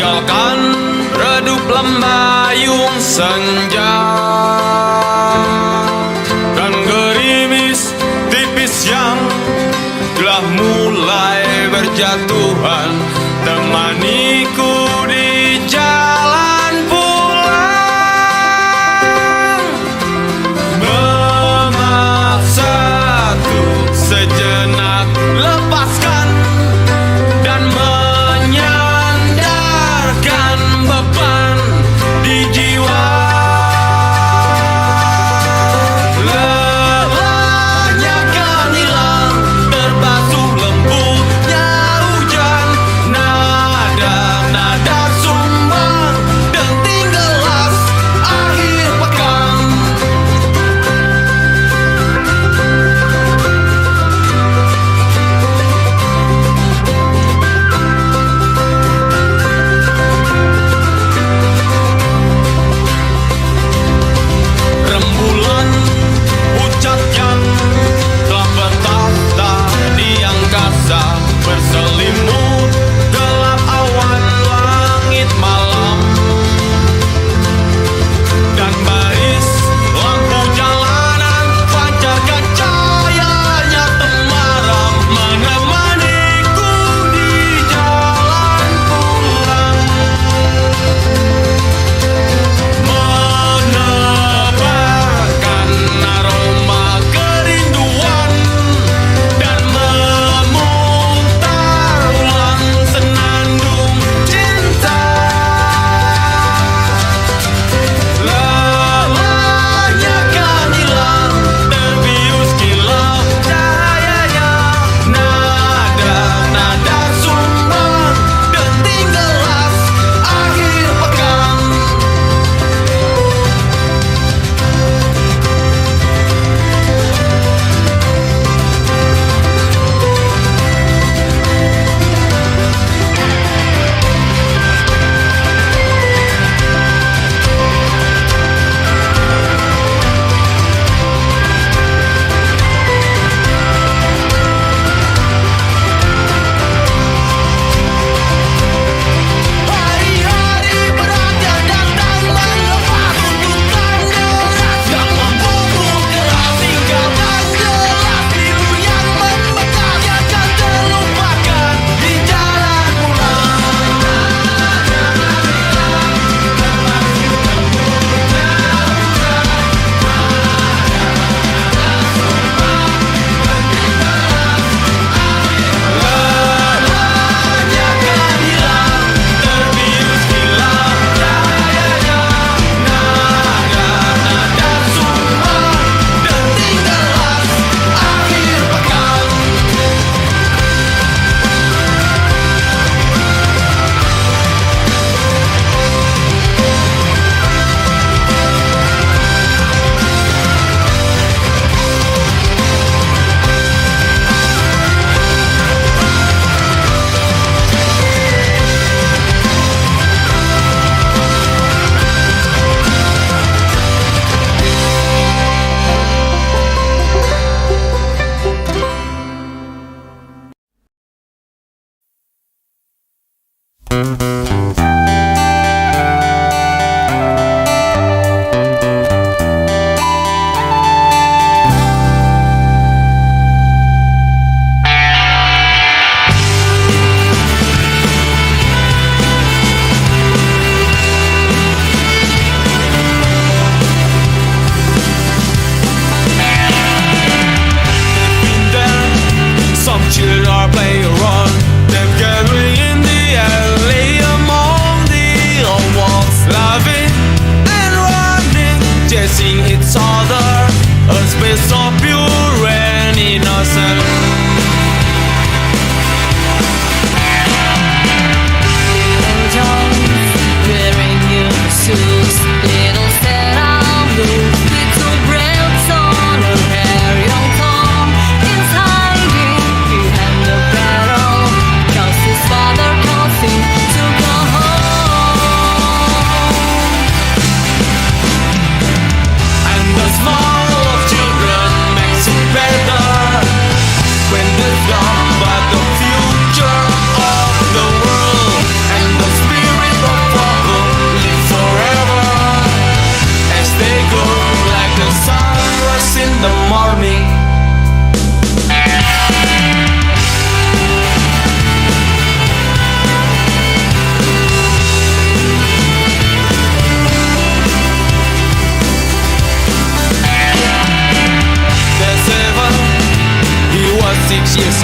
Tinggalkan redup lembayung senja dan gerimis tipis yang telah mulai berjatuhan. Temaniku di jalan pulang, memaksa tuh sejenak lepaskan dan menyandarkan beban di jiwa. Lelahnya kan hilang, terbasuh lembutnya hujan,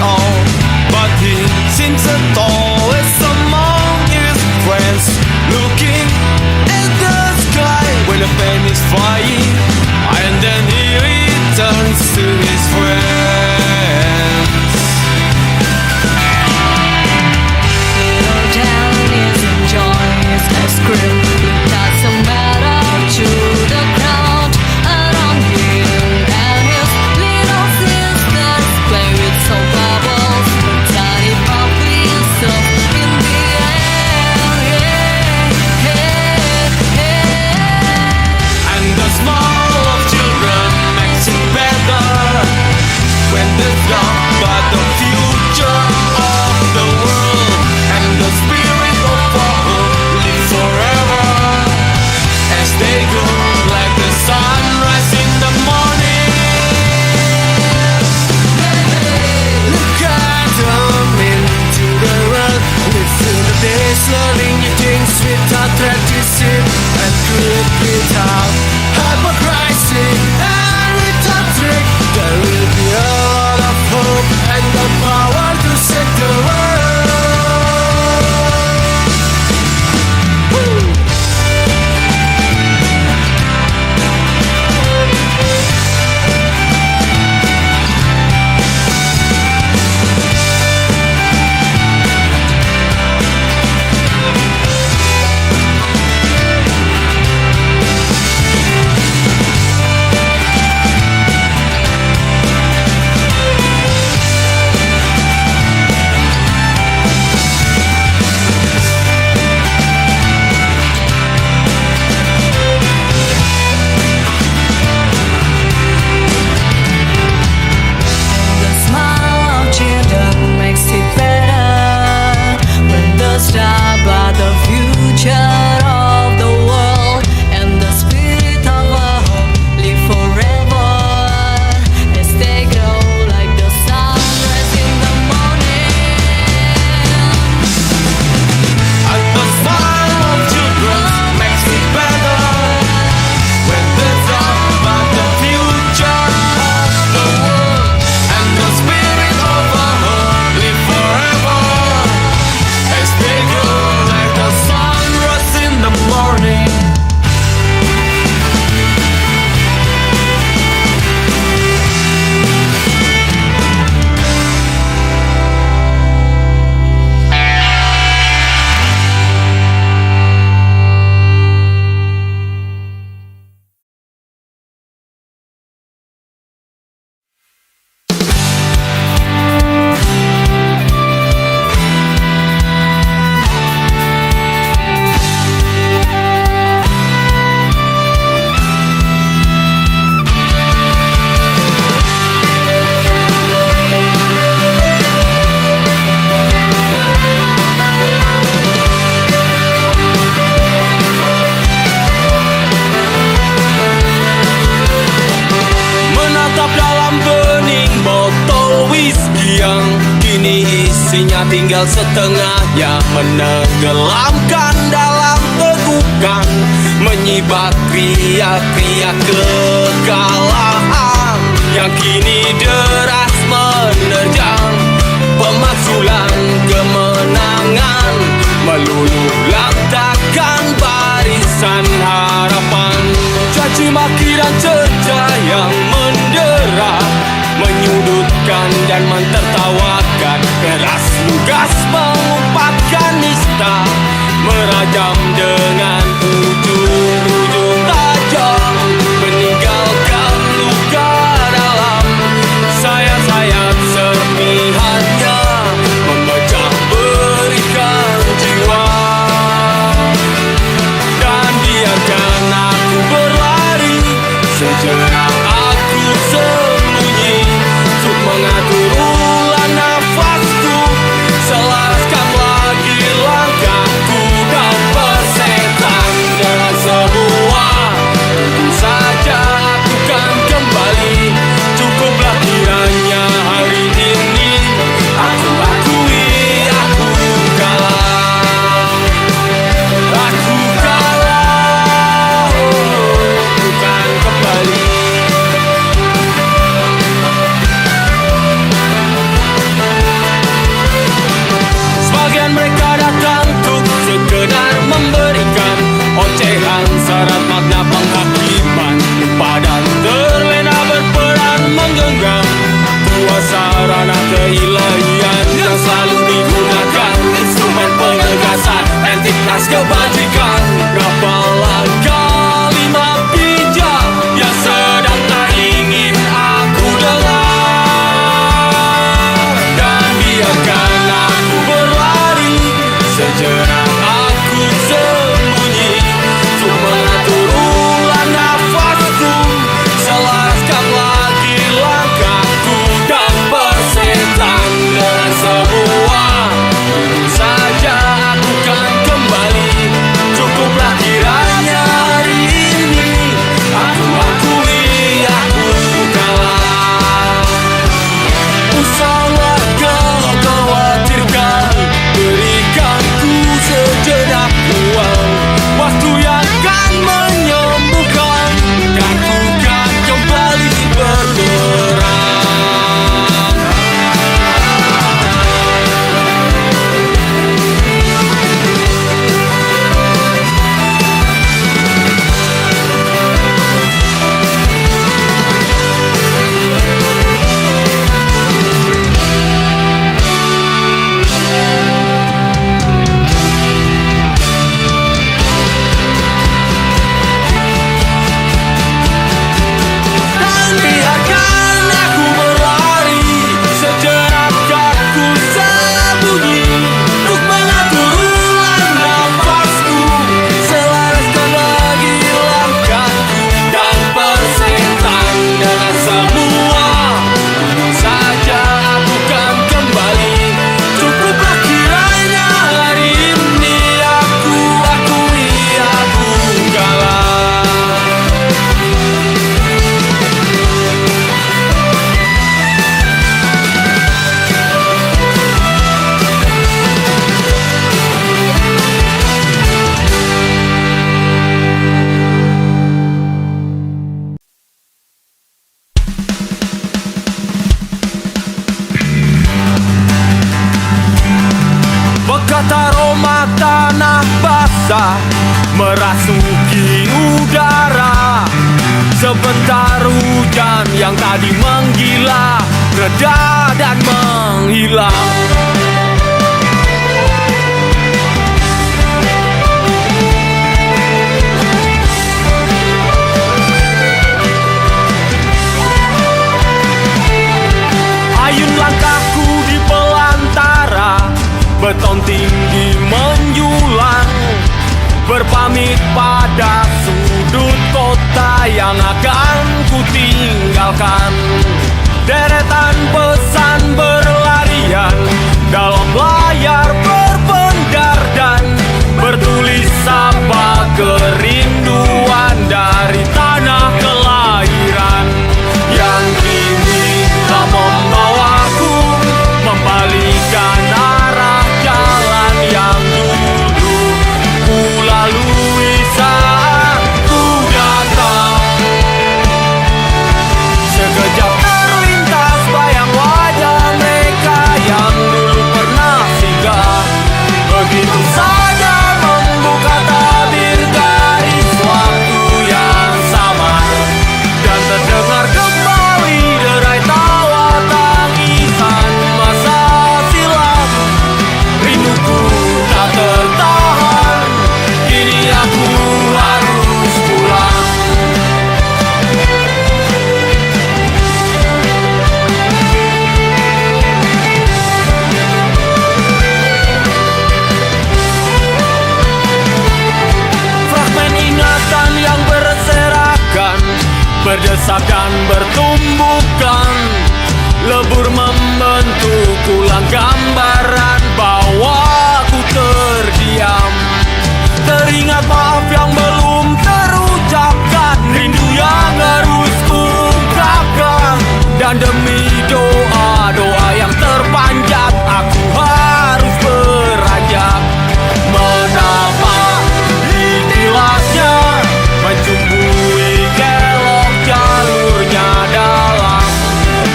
all, but he seems the tallest among his friends. Looking at the sky when a plane is flying, and then he returns to his friends. Little Dan is enjoying his ice cream. It doesn't matter to the crowd around him, and his little sisters play with some bubbles. The tiny puppy is up in the air. And the smile of children makes it better when they've got but the future of the world, and the spirit of our live forever as they go like the sunrise in the morning. Look at them into the world, within the days learning new things without practicing, and good without hypocrisy, and without trick. There will be a lot of hope and the power to save the world. Woo! The smile of children makes it better when the star by the future of the world, and the spirit of our hope live forever as they grow like the sunrise in the morning. And the smile of children makes it better when they've got but the future of the world, and the spirit of our hope live forever as they grow like the sunrise in the morning. Menatap dalam bening botol whisky yang kini isinya tinggal setengahnya, menenggelamkan dalam tegukan, menyibak riak-riak kekalahan yang kini deras menerjang pemakzulan kemenangan, meluluh lantakkan barisan harapan. Caci maki dan cerca yang mendera, menyudutkan dan mentertawakan, keras lugas mengumpat nista, merajam dengan ujung-ujung tajam, meninggalkan luka dalam sayat-sayat serpihannya, memecah berikan jiwa. Dan biarkan aku berlari, sejenak aku sembunyi, untuk mengatur ulang nafasku, selaskan lagi langkahku dan bersetan. Bersama tanah basah merasuki udara. Sebentar hujan yang tadi menggila reda dan menghilang. Ayun langkahku di belantara, beton tinggi menjulang, berpamit pada sudut kota yang akan ku tinggalkan. Deretan pesan berlarian dalam layar berbendar dan bertulis apa kerinduan dari tanah kelahiran yang kini telah membawaku membalikan arah jalan yang dulu ku lalui saat ku datang. Sekejap terlintas bayang wajah mereka yang dulu pernah singgah, begitu saja membuka tabir garis waktu yang samar, dan terdengar kembali derai tawa tangisan masa silam. Rinduku tak tertahan, kini aku harus pulang. Fragmen ingatan yang berserakan, berdesakan bertumbukan, lebur membentuk ulang gambaran bahwa aku terdiam. Teringat maaf yang belum terucapkan, rindu yang harus kuungkapkan, dan demi doa-doa yang terpanjat aku harus beranjak. Menapa di kilasnya mencumbui kelok jalurnya dalam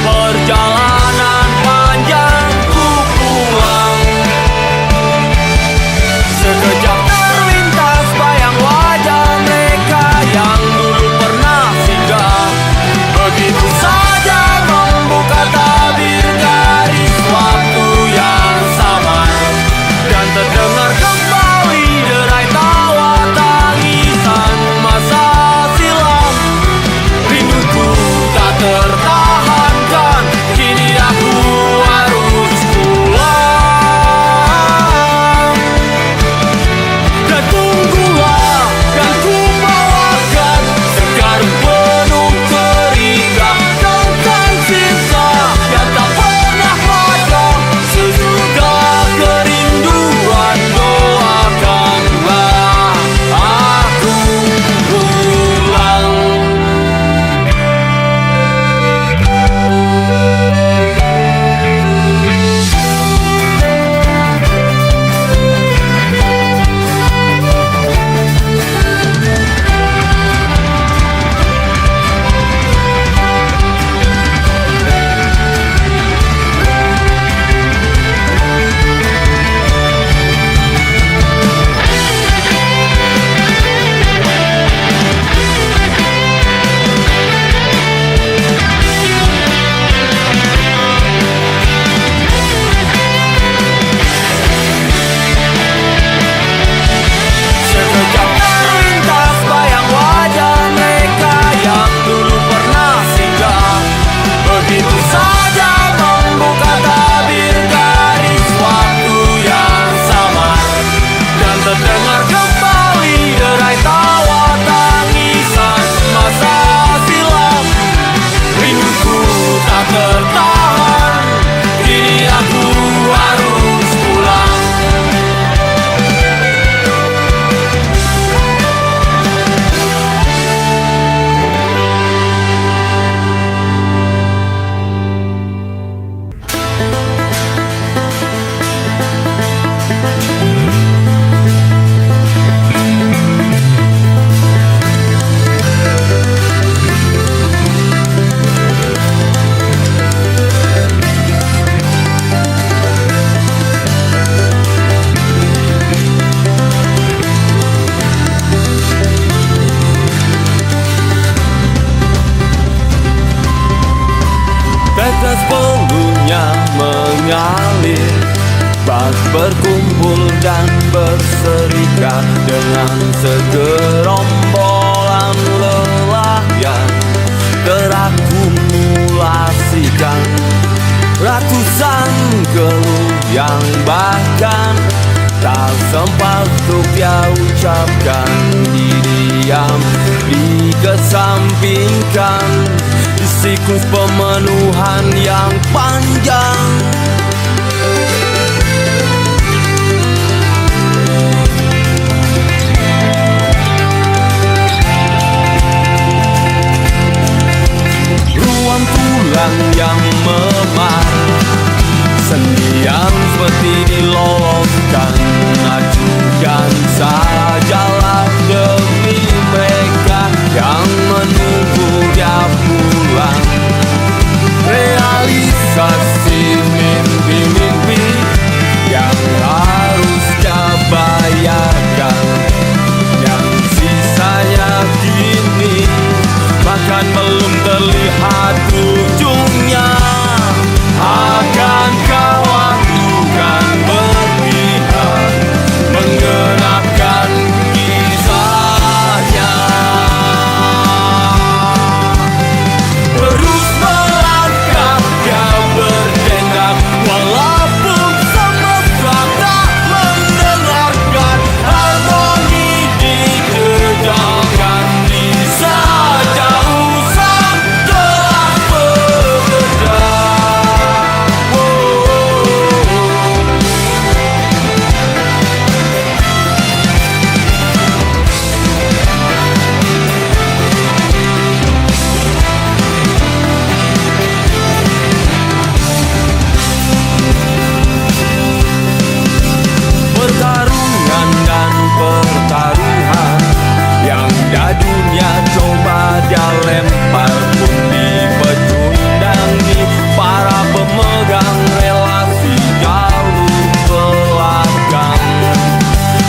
perjalanan panjang ku pulang. melangkah dengan segerombolan lelayan terakumulasikan ratusan keluh yang bahkan tak sempat untuk dia ucapkan. Didiam, dikesampingkan di siklus pemenuhan yang panjang. Ruang tulang yang memar, seni yang seperti diloloskan, ajukan sajalah demi mereka yang menunggu dia pulang. Realisasi mimpi-mimpi yang harus dia bayarkan, yang sisanya kini bahkan belum terlihat ujungnya. Akankah waktu kan berpihak menggenapkan kisahnya? Terus melangkah dia bertindak, walaupun semesta tak mendengarkan. Harmoni dijejalkan di saja usah telah bekerja. Pertarungan dan pertaruhan yang dah dunia coba dia lempar pun dipecundang di para pemegang relasi jauh belakang.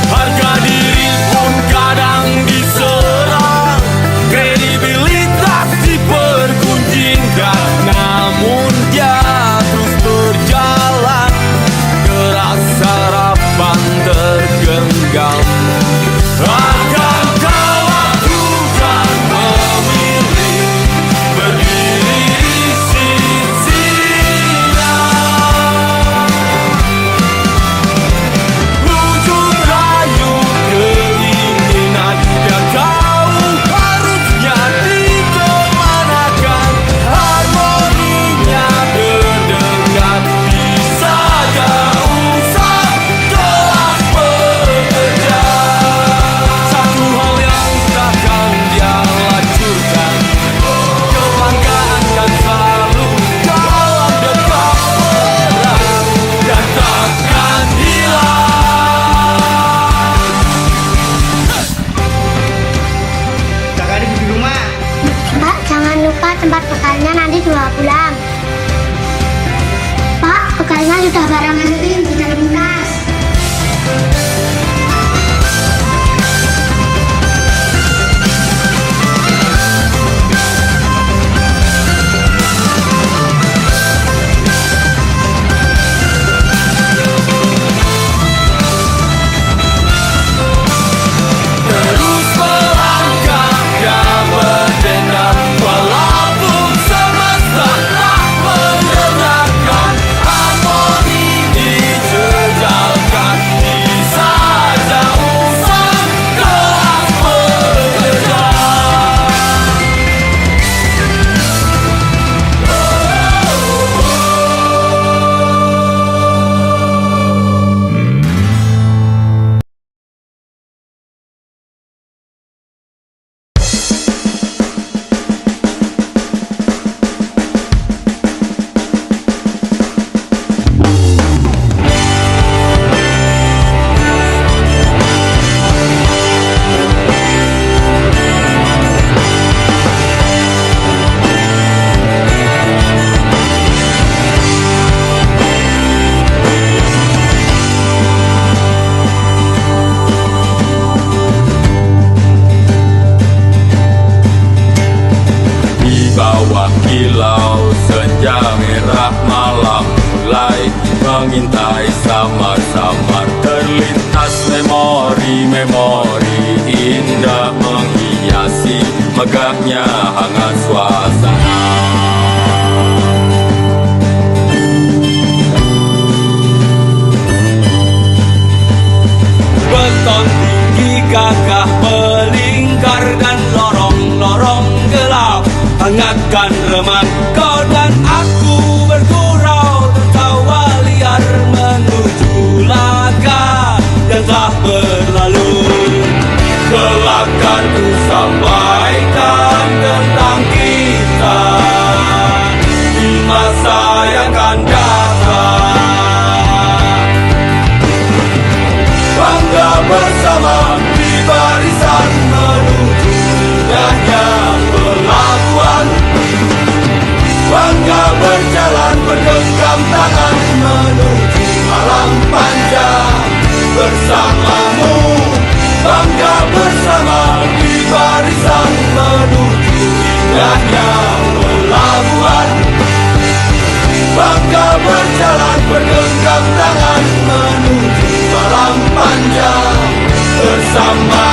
Harga diri pun kadang diserang, kredibilitas dipergunjingkan, namun dia terus berjalan, keras harapan tergenggam. Akankah waktu kan memilih berdiri di sisinya? Ujung rayu keinginan dia tahu harusnya dikemanakan. Harmoninya terdengar di saja usah telah bekerja. Satu hal yang takkan dia lacurkan, kebanggaan kan selalu dalam dekat perang dan takkan hilang. Kakak ada di rumah. Mbak, jangan lupa tempat bekalnya nanti 2 bulan. Pak, bekalnya sudah barang masukin di dalam tas. Terus melangkah dia bertindak, walaupun semesta tak mendengarkan. Harmoni dijejalkan di saja usah telah bekerja. Kilau senja merah malam mulai mengintai samar-samar, terlintas memori megahnya hangat suasana. Beton tinggi gagah melingkar dan lorong-lorong gelap hangatkan remang. Kau dan aku bergurau tertawa liar menuju laga yang telah berlalu. Kelak kan ku sampaikan tentang kita di masa yang akan datang. Bangga bersama di barisan menuju indahnya pelabuhan. Bangga berjalan bergenggam tangan menuju malam panjang bersamamu. Bangga bersama di barisan menuju indahnya pelabuhan. Bangga berjalan bergenggam tangan menuju malam panjang bersama.